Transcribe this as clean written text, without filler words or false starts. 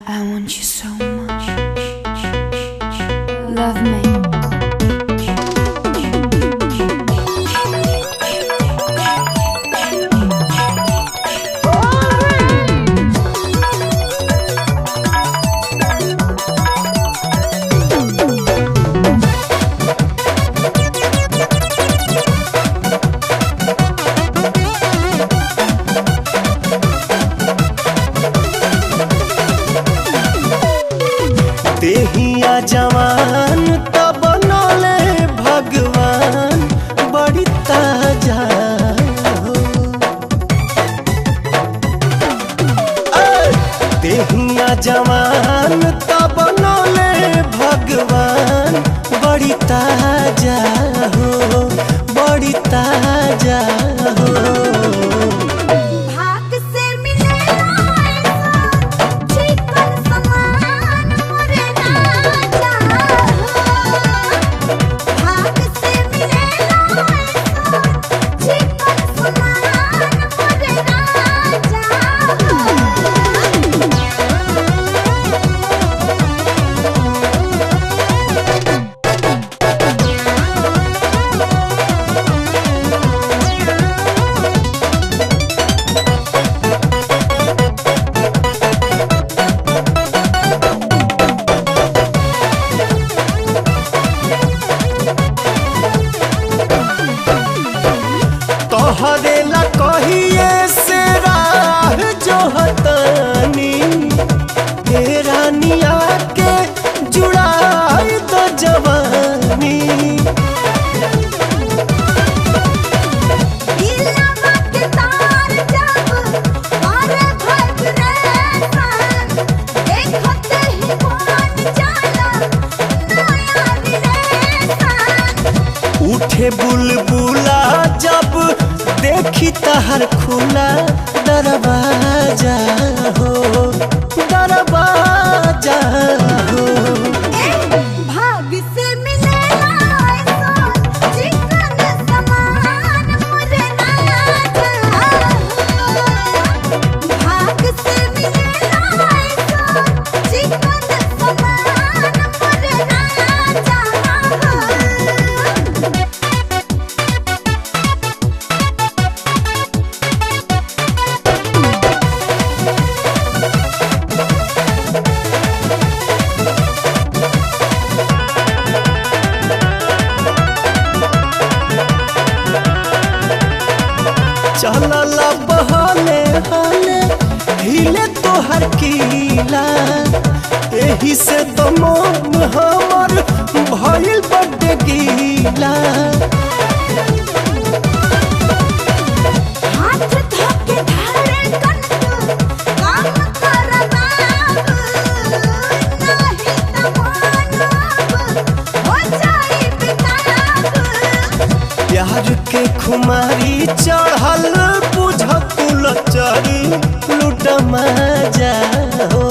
I want you so much. Love me. देहिया जवान तब बनले भगवान बड़ी ताजा हो। देहिया जवान तब बनले भगवान बड़ी ताजा हो, बड़ी ताजा हो। तोहरेला कहिए से राह जो हतानी हे रानिया के जुड़ाई तो जवानी। उठे बुलबुला जब देखी तहर खुला दरवाजा हो, दरवाजा हो। भाग से मिलेला चिकन समान मुझे राजा हो। भाग से मिलेला चिकन समान मुझे राजा हो। चलला बहले हले हिले तोहर कीला, एही से तो मन हमर भइल बड्डे गीला। हाथ धोके धड़कन तू काम कर बाबू, नहीं तो मानब हो जाई बेताब। प्यार के खुमारी चढ़ल बुझ कुल चरी लूट मजा हो।